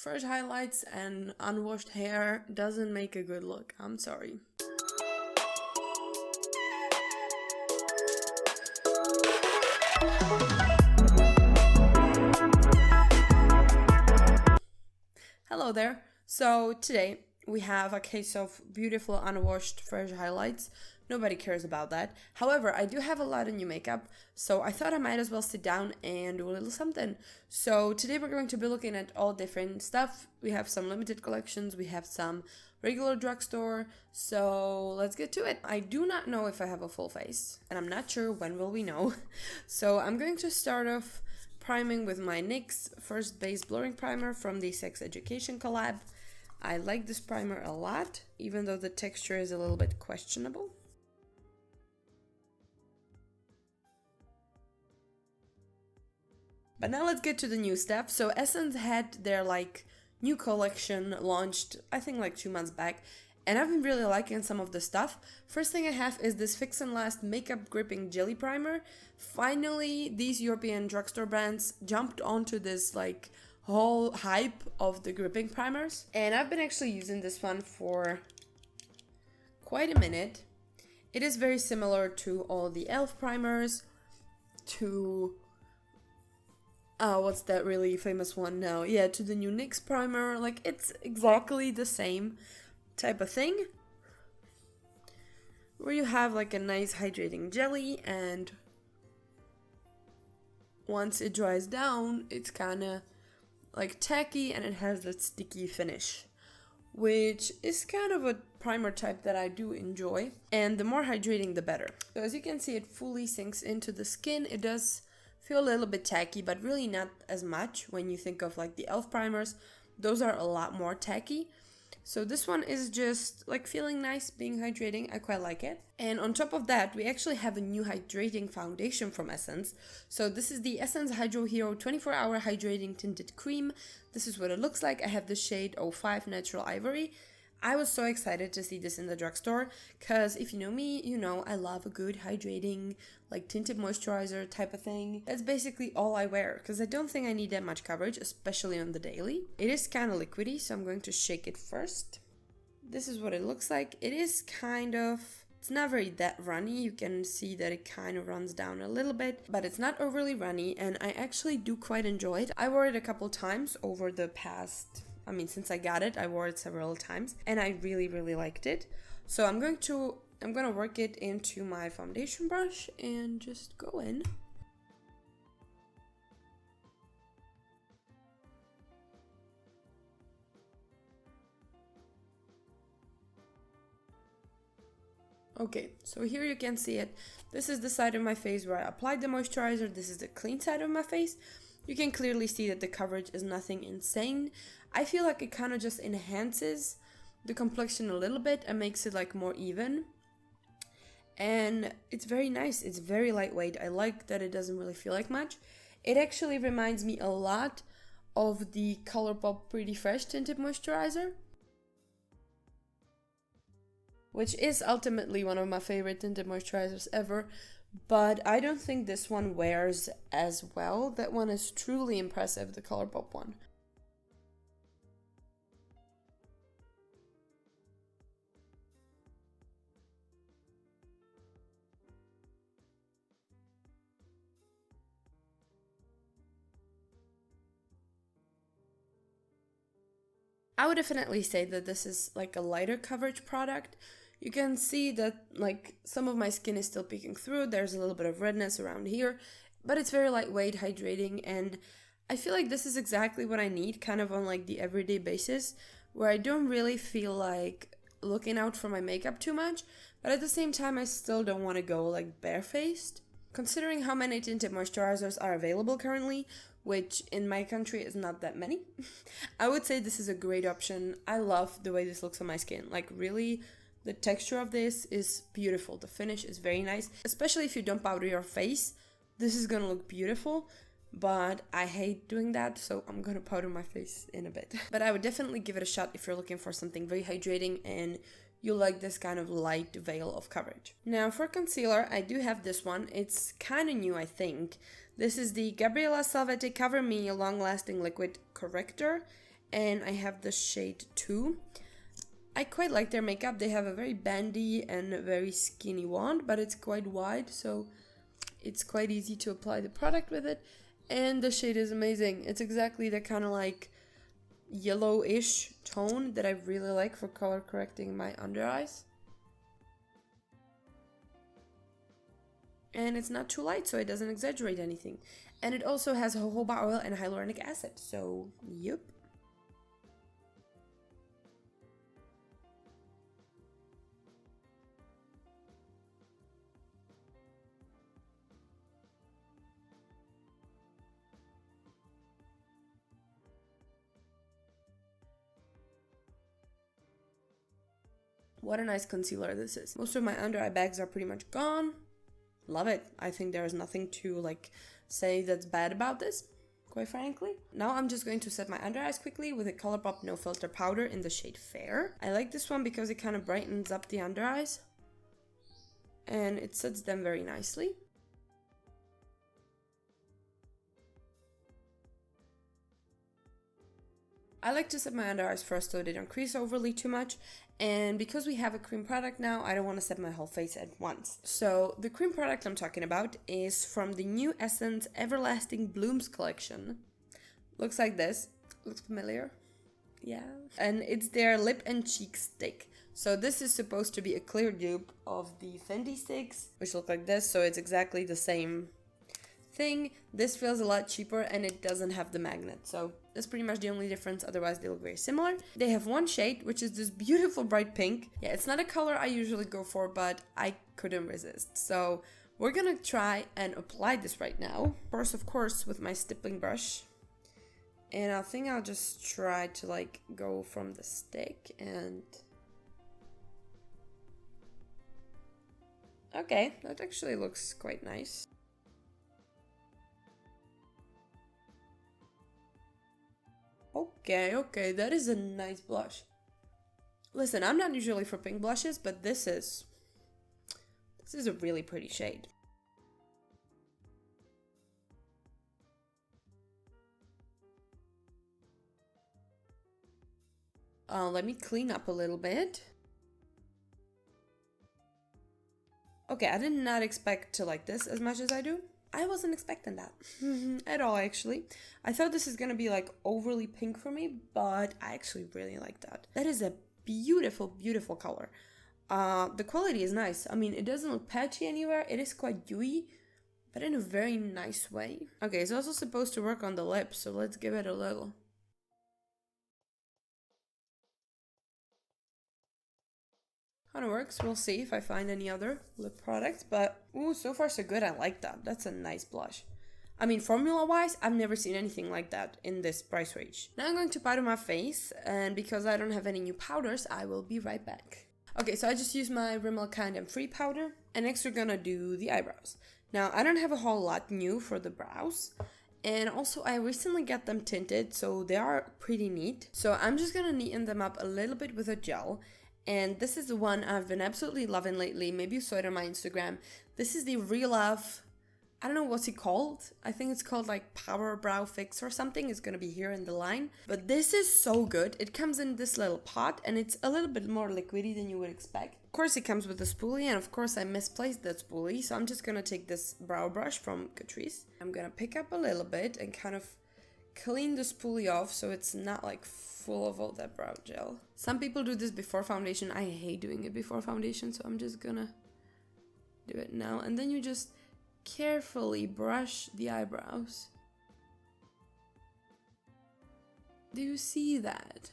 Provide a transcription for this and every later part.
fresh highlights and unwashed hair doesn't make a good look. I'm sorry. Hello there. So today we have a case of beautiful unwashed fresh highlights. Nobody cares about that. However, I do have a lot of new makeup, so I thought I might as well sit down and do a little something. So today we're going to be looking at all different stuff. We have some limited collections, we have some regular drugstore, so let's get to it. I do not know if I have a full face, and I'm not sure when will we know. So I'm going to start off priming with my NYX First Base Blurring Primer from the Sex Education collab. I like this primer a lot, even though the texture is a little bit questionable. But now let's get to the new stuff. So Essence had their new collection launched, I think 2 months back, and I've been really liking some of the stuff. First thing I have is this Fix and Last Makeup Gripping Jelly Primer. Finally, these European drugstore brands jumped onto this whole hype of the gripping primers. And I've been actually using this one for quite a minute. It is very similar to all the e.l.f. primers, to what's that really famous one now? Yeah, to the new NYX primer. It's exactly the same type of thing, where you have a nice hydrating jelly, and once it dries down, it's kind of tacky and it has that sticky finish, which is kind of a primer type that I do enjoy, and the more hydrating the better. So as you can see, it fully sinks into the skin. It does feel a little bit tacky, but really not as much when you think of the e.l.f. primers. Those are a lot more tacky. So this one is just feeling nice, being hydrating. I quite like it. And on top of that, we actually have a new hydrating foundation from Essence. So this is the Essence Hydro Hero 24-Hour Hydrating Tinted Cream. This is what it looks like. I have the shade 05 Natural Ivory. I was so excited to see this in the drugstore, because if you know me, you know I love a good hydrating, tinted moisturizer type of thing. That's basically all I wear, because I don't think I need that much coverage, especially on the daily. It is kind of liquidy, so I'm going to shake it first. This is what it looks like. It is it's not very that runny. You can see that it kind of runs down a little bit, but it's not overly runny, and I actually do quite enjoy it. I wore it a couple times over the past, since I got it, I wore it several times, and I really, really liked it. So I'm gonna work it into my foundation brush and just go in. Okay, so here you can see it. This is the side of my face where I applied the moisturizer. This is the clean side of my face. You can clearly see that the coverage is nothing insane. I feel like it kind of just enhances the complexion a little bit and makes it more even. And it's very nice. It's very lightweight. I like that it doesn't really feel like much. It actually reminds me a lot of the Colourpop Pretty Fresh Tinted Moisturizer, which is ultimately one of my favorite tinted moisturizers ever. But I don't think this one wears as well. That one is truly impressive, the Colourpop one. I would definitely say that this is a lighter coverage product. You can see that some of my skin is still peeking through. There's a little bit of redness around here, but it's very lightweight, hydrating, and I feel like this is exactly what I need kind of on the everyday basis, where I don't really feel like looking out for my makeup too much, but at the same time I still don't want to go barefaced. Considering how many tinted moisturizers are available currently, which in my country is not that many, I would say this is a great option. I love the way this looks on my skin. Really, the texture of this is beautiful. The finish is very nice, especially if you don't powder your face. This is gonna look beautiful, but I hate doing that, so I'm gonna powder my face in a bit. But I would definitely give it a shot if you're looking for something very hydrating and you like this kind of light veil of coverage. Now for concealer, I do have this one. It's kind of new, I think. This is the Gabriela Salvetti Cover Me Long Lasting Liquid Corrector, and I have the shade 2. I quite like their makeup. They have a very bandy and very skinny wand, but it's quite wide, so it's quite easy to apply the product with it. And the shade is amazing. It's exactly the kind of like yellowish tone that I really like for color correcting my under eyes. And it's not too light, so it doesn't exaggerate anything. And it also has jojoba oil and hyaluronic acid, so yep. What a nice concealer this is. Most of my under eye bags are pretty much gone. Love it. I think there's nothing to like say that's bad about this, quite frankly. Now I'm just going to set my under eyes quickly with a Coloupop No Filter powder in the shade Fair. I like this one because it kind of brightens up the under eyes and it sets them very nicely. I like to set my under eyes first so they don't crease overly too much. And because we have a cream product now, I don't want to set my whole face at once. So the cream product I'm talking about is from the new Essence Everlasting Blooms collection. Looks like this. Looks familiar? Yeah. And it's their lip and cheek stick. So this is supposed to be a clear dupe of the Fenty sticks, which look like this. So it's exactly the same thing. This feels a lot cheaper and it doesn't have the magnet, so that's pretty much the only difference. Otherwise they look very similar. They have one shade, which is this beautiful bright pink. Yeah, it's not a color I usually go for, but I couldn't resist, so we're gonna try and apply this right now. First, of course, with my stippling brush, and I think I'll just try to like go from the stick and okay, that actually looks quite nice. Okay, that is a nice blush. Listen, I'm not usually for pink blushes, but this is a really pretty shade. Let me clean up a little bit. Okay, I did not expect to like this as much as I do. I wasn't expecting that at all, actually. I thought this is gonna be like overly pink for me, but I actually really like that. That is a beautiful, beautiful color. The quality is nice. I mean, it doesn't look patchy anywhere. It is quite dewy, but in a very nice way. Okay, it's also supposed to work on the lips, so let's give it a little. How it works, we'll see if I find any other lip products, but ooh, so far so good. I like that. That's a nice blush. I mean, formula wise, I've never seen anything like that in this price range. Now I'm going to powder my face, and because I don't have any new powders, I will be right back. Okay, so I just used my Rimmel Kind and Free powder, and next we're gonna do the eyebrows. Now, I don't have a whole lot new for the brows, and also I recently got them tinted, so they are pretty neat. So I'm just gonna neaten them up a little bit with a gel. And this is the one I've been absolutely loving lately. Maybe you saw it on my Instagram. This is the Real Love, I don't know what's it called. I think it's called like Power Brow Fix or something. It's gonna be here in the line. But this is so good. It comes in this little pot and it's a little bit more liquidy than you would expect. Of course it comes with a spoolie, and of course I misplaced that spoolie. So I'm just gonna take this brow brush from Catrice. I'm gonna pick up a little bit and kind of clean the spoolie off so it's not like full of all that brow gel. Some people do this before foundation. I hate doing it before foundation, so I'm just gonna do it now. And then you just carefully brush the eyebrows. Do you see that?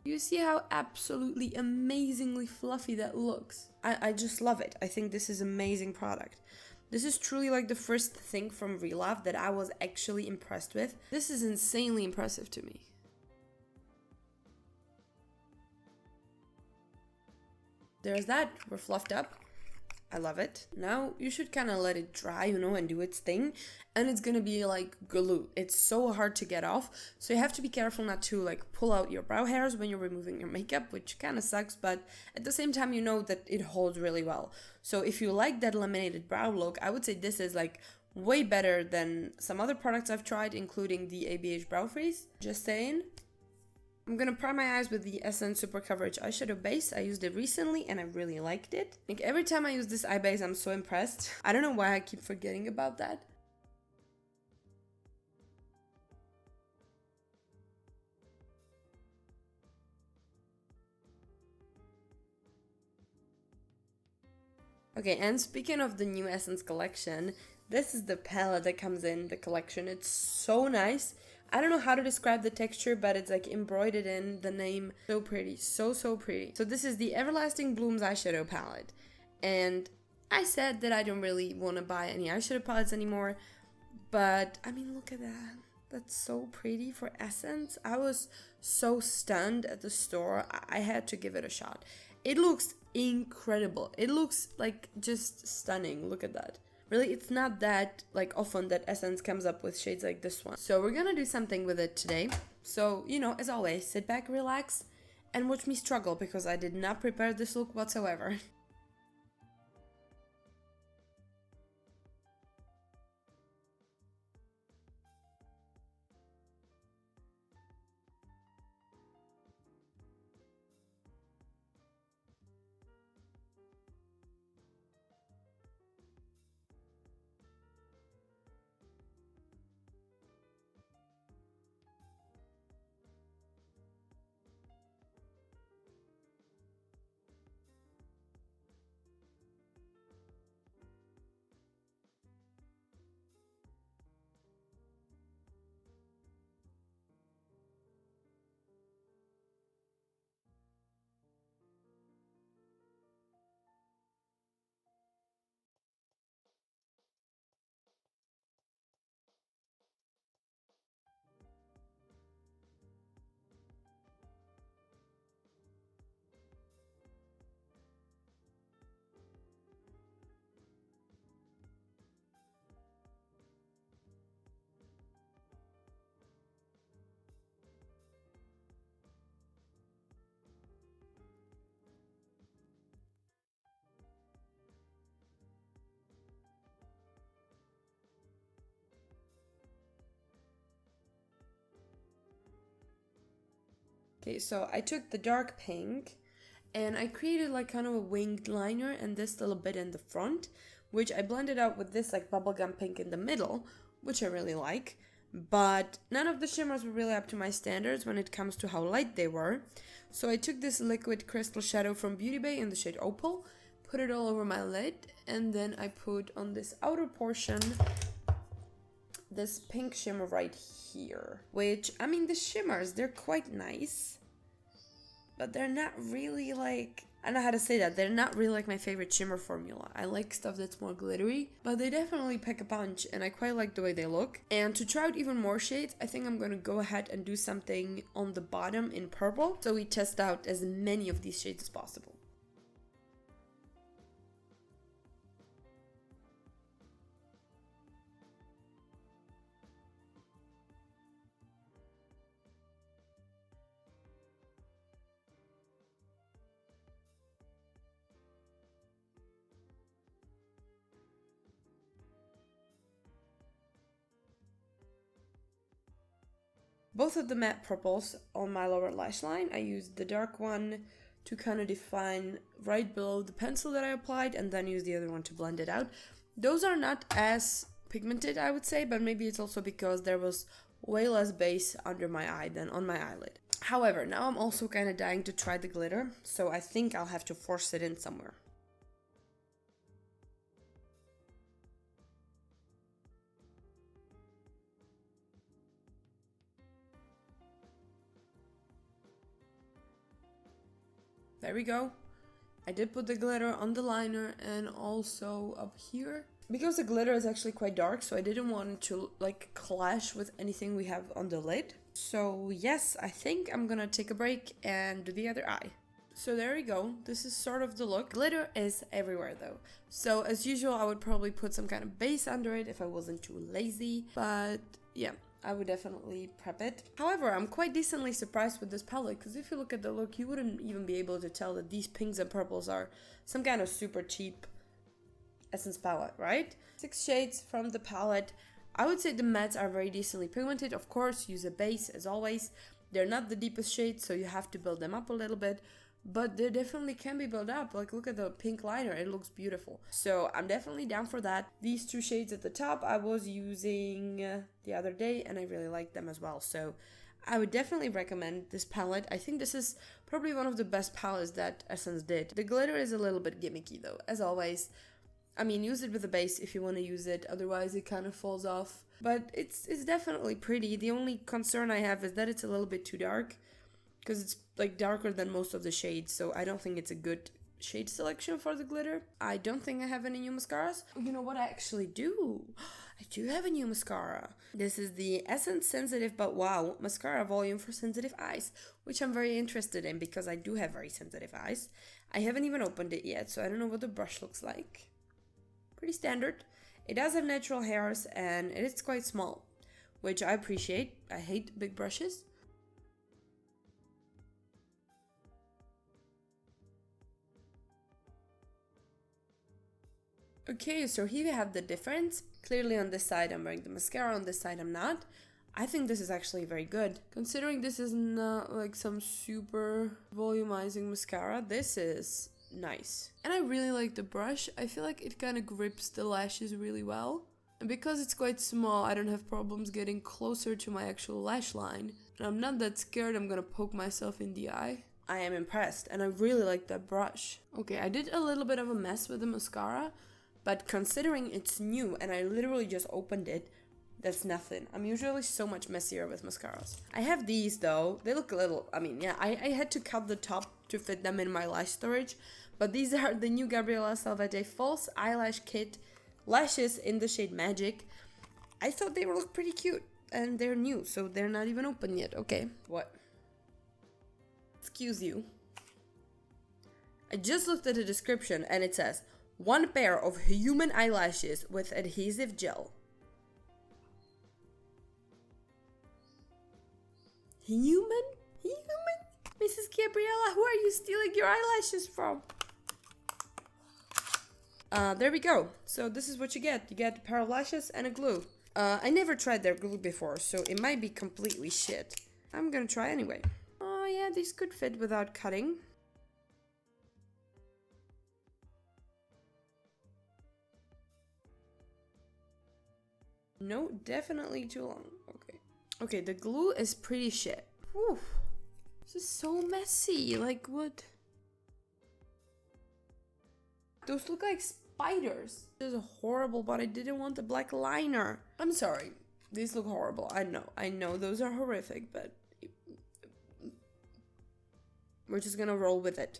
Do you see how absolutely amazingly fluffy that looks? I just love it. I think this is an amazing product. This is truly like the first thing from Real Love that I was actually impressed with. This is insanely impressive to me. There's that. We're fluffed up. I love it. Now you should kind of let it dry, you know, and do its thing. And it's gonna be like glue. It's so hard to get off. So you have to be careful not to like pull out your brow hairs when you're removing your makeup, which kind of sucks. But at the same time, you know that it holds really well. So if you like that laminated brow look, I would say this is like way better than some other products I've tried, including the ABH Brow Freeze. Just saying. I'm gonna prime my eyes with the Essence Super Coverage Eyeshadow Base. I used it recently and I really liked it. Like every time I use this eye base, I'm so impressed. I don't know why I keep forgetting about that. Okay, and speaking of the new Essence collection, this is the palette that comes in the collection. It's so nice. I don't know how to describe the texture, but it's like embroidered in the name. So pretty, so pretty. So this is the Everlasting Blooms eyeshadow palette. And I said that I don't really want to buy any eyeshadow palettes anymore. But, I mean, look at that. That's so pretty for Essence. I was so stunned at the store. I had to give it a shot. It looks incredible. It looks like just stunning. Look at that. Really, it's not that like often that Essence comes up with shades like this one. So we're gonna do something with it today. So, you know, as always, sit back, relax, and watch me struggle because I did not prepare this look whatsoever. Okay, so I took the dark pink and I created like kind of a winged liner and this little bit in the front, which I blended out with this like bubblegum pink in the middle, which I really like. But none of the shimmers were really up to my standards when it comes to how light they were. So I took this liquid crystal shadow from Beauty Bay in the shade Opal, put it all over my lid, and then I put on this outer portion this pink shimmer right here, which, I mean, the shimmers, they're quite nice, but they're not really like, I don't know how to say that, they're not really like my favorite shimmer formula. I like stuff that's more glittery, but they definitely pack a punch and I quite like the way they look. And to try out even more shades, I think I'm gonna go ahead and do something on the bottom in purple, so we test out as many of these shades as possible. Both of the matte purples on my lower lash line, I used the dark one to kind of define right below the pencil that I applied and then use the other one to blend it out. Those are not as pigmented, I would say, but maybe it's also because there was way less base under my eye than on my eyelid. However, now I'm also kind of dying to try the glitter, so I think I'll have to force it in somewhere. There we go. I did put the glitter on the liner and also up here. Because the glitter is actually quite dark, so I didn't want it to like clash with anything we have on the lid. So yes, I think I'm gonna take a break and do the other eye. So there we go. This is sort of the look. Glitter is everywhere though. So as usual, I would probably put some kind of base under it if I wasn't too lazy. But yeah, I would definitely prep it. However, I'm quite decently surprised with this palette because if you look at the look, you wouldn't even be able to tell that these pinks and purples are some kind of super cheap Essence palette, right? 6 shades from the palette. I would say the mattes are very decently pigmented. Of course, use a base as always. They're not the deepest shades, so you have to build them up a little bit, but they definitely can be built up. Like, look at the pink liner, it looks beautiful. So I'm definitely down for that. These 2 shades at the top I was using the other day, and I really like them as well. So I would definitely recommend this palette. I think this is probably one of the best palettes that Essence did. The glitter is a little bit gimmicky though, as always. I mean, use it with a base if you want to use it, otherwise it kind of falls off. But it's definitely pretty. The only concern I have is that it's a little bit too dark, because it's like darker than most of the shades, so I don't think it's a good shade selection for the glitter. I don't think I have any new mascaras. You know what I actually do? I do have a new mascara. This is the Essence Sensitive But Wow Mascara Volume for Sensitive Eyes, which I'm very interested in because I do have very sensitive eyes. I haven't even opened it yet, so I don't know what the brush looks like. Pretty standard. It does have natural hairs and it is quite small, which I appreciate. I hate big brushes. Okay, so here we have the difference. Clearly on this side I'm wearing the mascara, on this side I'm not. I think this is actually very good. Considering this is not like some super volumizing mascara, this is nice. And I really like the brush. I feel like it kind of grips the lashes really well. And because it's quite small, I don't have problems getting closer to my actual lash line. And I'm not that scared I'm gonna poke myself in the eye. I am impressed and I really like that brush. Okay, I did a little bit of a mess with the mascara, but considering it's new and I literally just opened it, that's nothing. I'm usually so much messier with mascaras. I have these though. They look a little, I mean, yeah, I had to cut the top to fit them in my lash storage. But these are the new Gabriela Salvete False Eyelash Kit lashes in the shade Magic. I thought they would look pretty cute. And they're new, so they're not even open yet. Okay, what? Excuse you. I just looked at the description and it says, 1 pair of human eyelashes with adhesive gel. Human? Human? Mrs. Gabriela, who are you stealing your eyelashes from? There we go. So this is what you get. You get a pair of lashes and a glue. I never tried their glue before, so it might be completely shit. I'm gonna try anyway. Oh yeah, these could fit without cutting. No, definitely too long. Okay. Okay, the glue is pretty shit. Whew. This is so messy. Like, what? Those look like spiders. This is horrible, but I didn't want the black liner. I'm sorry. These look horrible. I know those are horrific, but we're just gonna roll with it.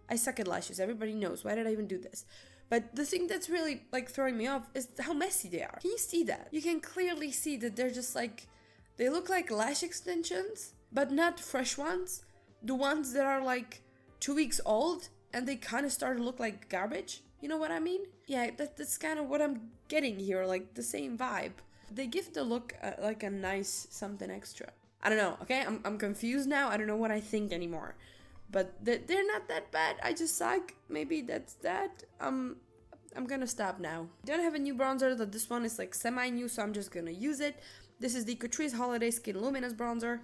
I suck at lashes. Everybody knows. Why did I even do this? But the thing that's really like throwing me off is how messy they are. Can you see that? You can clearly see that they're just like, they look like lash extensions, but not fresh ones. The ones that are like 2 weeks old and they kind of start to look like garbage. You know what I mean? Yeah, that's kind of what I'm getting here, like the same vibe. They give the look like a nice something extra. I don't know, okay? I'm confused now. I don't know what I think anymore. But they're not that bad. I just suck. Maybe that's that. I'm gonna stop now. I don't have a new bronzer. That this one is like semi-new, so I'm just gonna use it. This is the Catrice Holiday Skin Luminous Bronzer.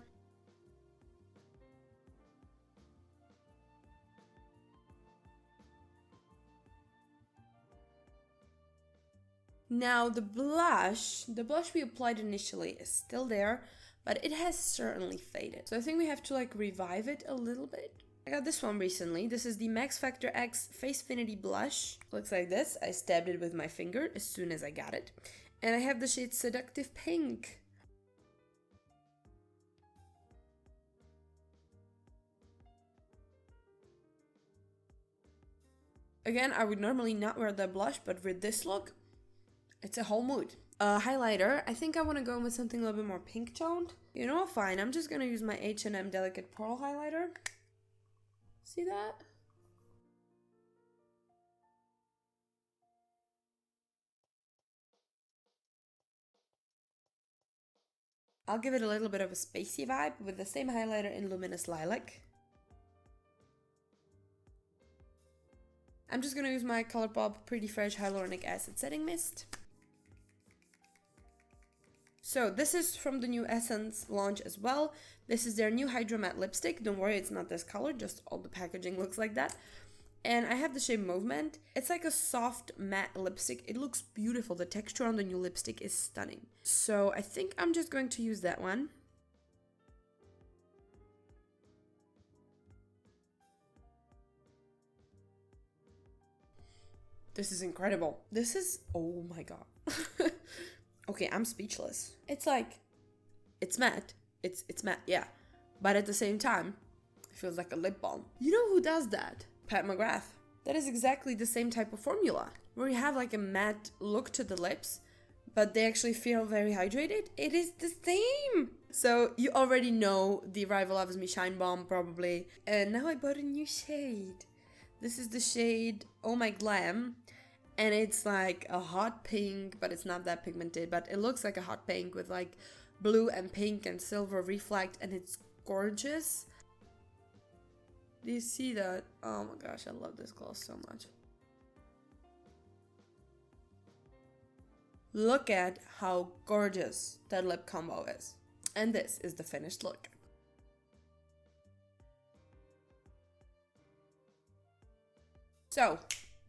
Now the blush we applied initially is still there, but it has certainly faded. So I think we have to like revive it a little bit. I got this one recently. This is the Max Factor X Facefinity Blush. Looks like this. I stabbed it with my finger as soon as I got it. And I have the shade Seductive Pink. Again, I would normally not wear that blush, but with this look, it's a whole mood. Highlighter. I think I want to go with something a little bit more pink toned. You know, fine. I'm just going to use my H&M Delicate Pearl highlighter. See that? I'll give it a little bit of a spacey vibe with the same highlighter in Luminous Lilac. I'm just gonna use my Colourpop Pretty Fresh Hyaluronic Acid Setting Mist. So this is from the new Essence launch as well. This is their new Hydro Matte Lipstick. Don't worry, it's not this color, just all the packaging looks like that. And I have the shade Movement. It's like a soft matte lipstick. It looks beautiful. The texture on the new lipstick is stunning. So I think I'm just going to use that one. This is incredible. This is, oh my god. Okay, I'm speechless. It's like, it's matte. It's matte, yeah. But at the same time, it feels like a lip balm. You know who does that? Pat McGrath. That is exactly the same type of formula, where you have like a matte look to the lips, but they actually feel very hydrated. It is the same. So you already know the Arrival Loves Me Shine Balm probably. And now I bought a new shade. This is the shade Oh My Glam. And it's like a hot pink, but it's not that pigmented, but it looks like a hot pink with like blue and pink and silver reflect, and it's gorgeous. Do you see that? Oh my gosh, I love this gloss so much. Look at how gorgeous that lip combo is. And this is the finished look. So,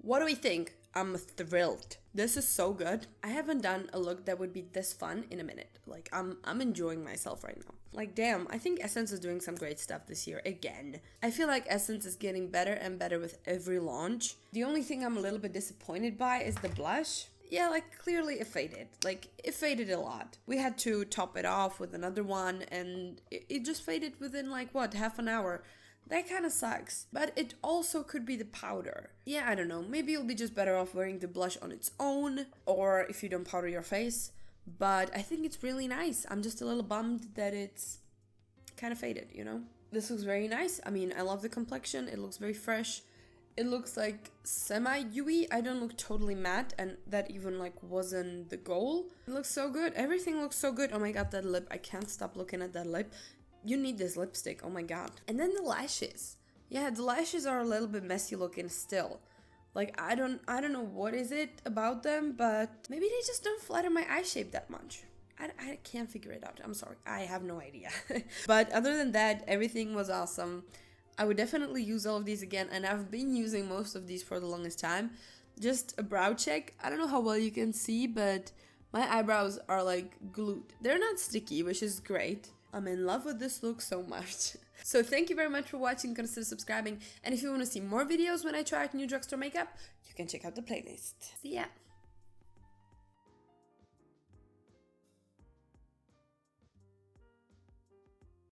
what do we think? I'm thrilled. This is so good. I haven't done a look that would be this fun in a minute. Like, I'm enjoying myself right now. Like, damn, I think Essence is doing some great stuff this year again. I feel like Essence is getting better and better with every launch. The only thing I'm a little bit disappointed by is the blush. Yeah, like, clearly it faded. Like, it faded a lot. We had to top it off with another one, and it just faded within, like, what, half an hour. That kind of sucks, but it also could be the powder. Yeah, I don't know, maybe you'll be just better off wearing the blush on its own, or if you don't powder your face, but I think it's really nice. I'm just a little bummed that it's kind of faded, you know? This looks very nice. I mean, I love the complexion, it looks very fresh. It looks like semi-dewy. I don't look totally matte, and that even like wasn't the goal. It looks so good, everything looks so good. Oh my god, that lip, I can't stop looking at that lip. You need this lipstick, oh my god. And then the lashes. Yeah, the lashes are a little bit messy looking still. Like, I don't know what is it about them, but maybe they just don't flatter my eye shape that much. I can't figure it out, I'm sorry, I have no idea. But other than that, everything was awesome. I would definitely use all of these again, and I've been using most of these for the longest time. Just a brow check. I don't know how well you can see, but my eyebrows are like glued. They're not sticky, which is great. I'm in love with this look so much. So thank you very much for watching, consider subscribing, and if you want to see more videos when I try out new drugstore makeup, you can check out the playlist. See ya!